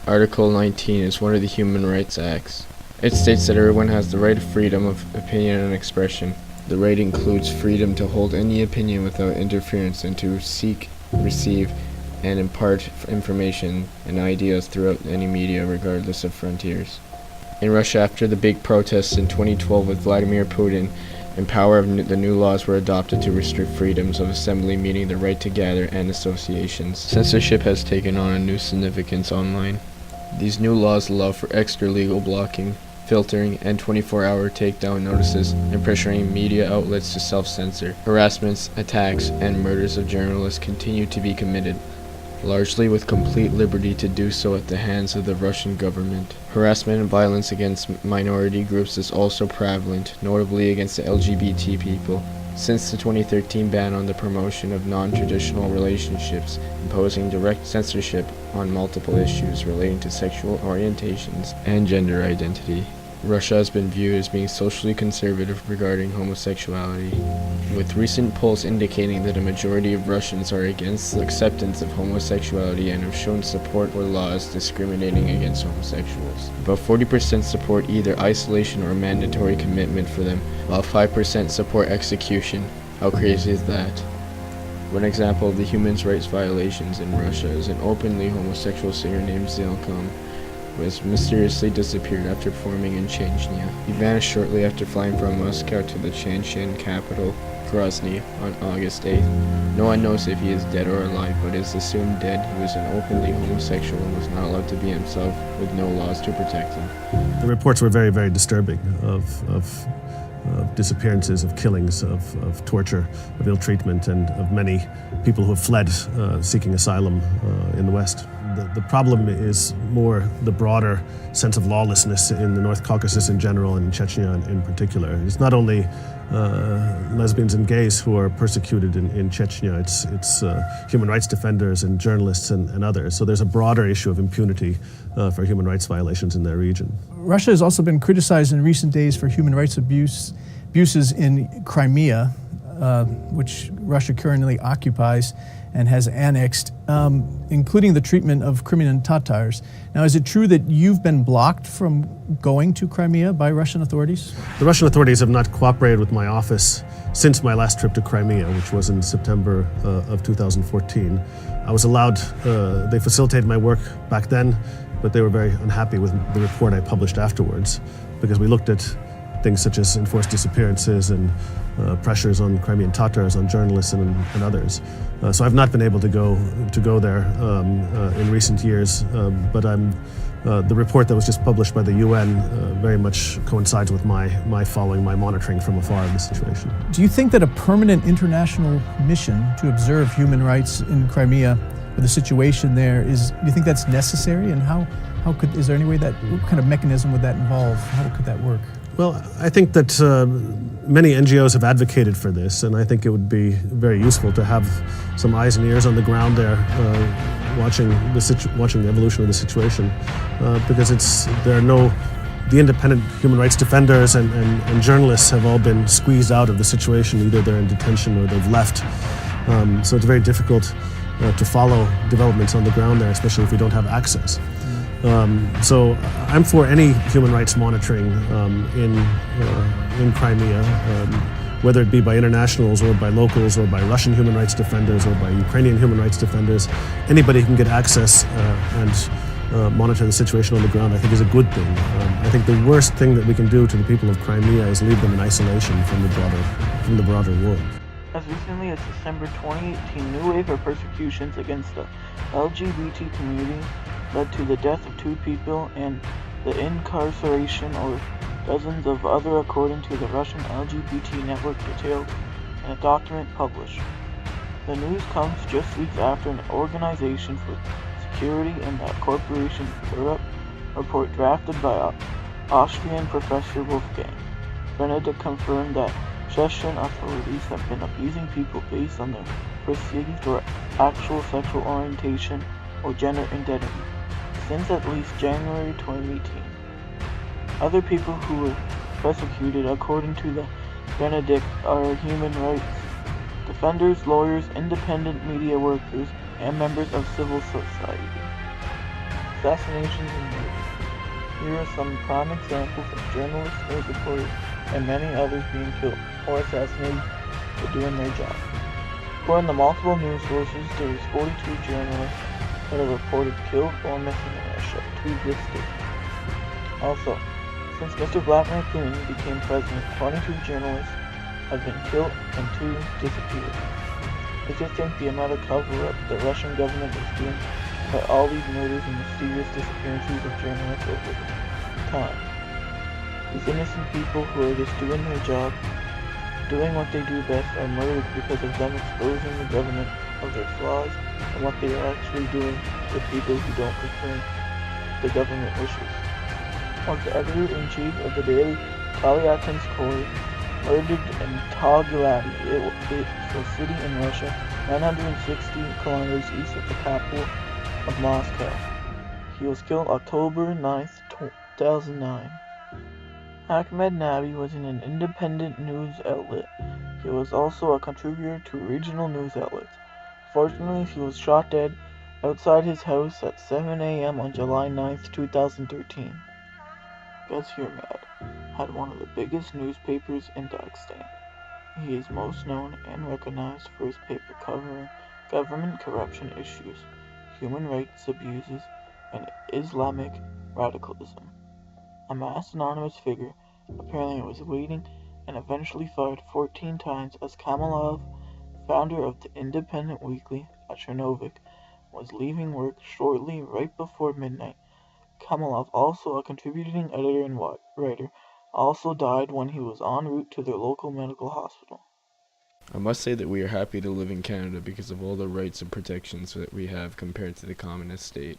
Article 19 is one of the Human Rights Acts. It states that everyone has the right of freedom of opinion and expression. The right includes freedom to hold any opinion without interference and to seek, receive, and impart information and ideas throughout any media regardless of frontiers. In Russia, after the big protests in 2012 with Vladimir Putin, in power, the new laws were adopted to restrict freedoms of assembly, meaning the right to gather and associations. Censorship has taken on a new significance online. These new laws allow for extra-legal blocking, filtering, and 24-hour takedown notices, and pressuring media outlets to self-censor. Harassments, attacks, and murders of journalists continue to be committed, largely with complete liberty to do so at the hands of the Russian government. Harassment and violence against minority groups is also prevalent, notably against the LGBT people. Since the 2013 ban on the promotion of non-traditional relationships, imposing direct censorship on multiple issues relating to sexual orientations and gender identity, Russia has been viewed as being socially conservative regarding homosexuality, with recent polls indicating that a majority of Russians are against the acceptance of homosexuality and have shown support for laws discriminating against homosexuals. About 40% support either isolation or mandatory commitment for them, while 5% support execution. How crazy is that? One example of the human rights violations in Russia is an openly homosexual singer named Zilkom, was mysteriously disappeared after performing in Chechnya. He vanished shortly after flying from Moscow to the Chechen capital, Grozny, on August 8th. No one knows if he is dead or alive, but is assumed dead. He was an openly homosexual and was not allowed to be himself, with no laws to protect him. The reports were very, very disturbing of disappearances, of killings, of torture, of ill treatment, and of many people who have fled seeking asylum in the West. The problem is more the broader sense of lawlessness in the North Caucasus in general and in Chechnya in particular. It's not only lesbians and gays who are persecuted in Chechnya, it's human rights defenders and journalists and others. So there's a broader issue of impunity for human rights violations in their region. Russia has also been criticized in recent days for human rights abuses in Crimea, which Russia currently occupies and has annexed, including the treatment of Crimean Tatars. Now, is it true that you've been blocked from going to Crimea by Russian authorities? The Russian authorities have not cooperated with my office since my last trip to Crimea, which was in September of 2014. I was allowed, they facilitated my work back then, but they were very unhappy with the report I published afterwards, because we looked at things such as enforced disappearances and pressures on Crimean Tatars, on journalists and others. So I've not been able to go there in recent years, but the report that was just published by the UN very much coincides with my following, my monitoring from afar of the situation. Do you think that a permanent international mission to observe human rights in Crimea, or the situation there, do you think that's necessary? And is there any way what kind of mechanism would that involve? How could that work? Well, I think that many NGOs have advocated for this, and I think it would be very useful to have some eyes and ears on the ground there, watching the evolution of the situation, because the independent human rights defenders and journalists have all been squeezed out of the situation. Either they're in detention or they've left. So it's very difficult to follow developments on the ground there, especially if we don't have access. So I'm for any human rights monitoring in Crimea, whether it be by internationals or by locals or by Russian human rights defenders or by Ukrainian human rights defenders. Anybody can get access and monitor the situation on the ground, I think, is a good thing. I think the worst thing that we can do to the people of Crimea is leave them in isolation from the broader world. As recently as December 2018, a new wave of persecutions against the LGBT community led to the death of 2 people and the incarceration of dozens of other, according to the Russian LGBT network detailed in a document published. The news comes just weeks after an Organization for Security and Cooperation in Europe report drafted by Austrian professor Wolfgang Benedict confirmed that Chechen authorities have been abusing people based on their perceived or actual sexual orientation or gender identity since at least January 2018. Other people who were persecuted, according to the Benedict, are human rights defenders, lawyers, independent media workers, and members of civil society. assassinations and murders. Here are some prime examples of journalists, news reporters, and many others being killed or assassinated for doing their job. According to multiple news sources, there is 42 journalists that are reported killed or missing in Russia to this day. Also, since Mr. Vladimir Putin became president, 22 journalists have been killed and 2 disappeared. I just think the amount of cover-up the Russian government is doing by all these murders and mysterious disappearances of journalists over time. These innocent people who are just doing their job, doing what they do best, are murdered because of them exposing the government of their flaws and what they are actually doing with people who don't prefer the government wishes. Once the editor-in-chief of the daily Kalyatinskoye murdered in Tagilati, it's a city in Russia, 960 kilometers east of the capital of Moscow. He was killed October 9th, 2009. Ahmed Nabi was in an independent news outlet. He was also a contributor to regional news outlets. Fortunately, he was shot dead outside his house at 7 a.m. on July 9th, 2013. Gazir had one of the biggest newspapers in Dagestan. He is most known and recognized for his paper covering government corruption issues, human rights abuses, and Islamic radicalism. A masked anonymous figure apparently was waiting and eventually fired 14 times as Kamalov, founder of the independent weekly at Chernovik, was leaving work shortly right before midnight. Kamalov, also a contributing editor and writer, also died when he was en route to their local medical hospital. I must say that we are happy to live in Canada because of all the rights and protections that we have compared to the communist state.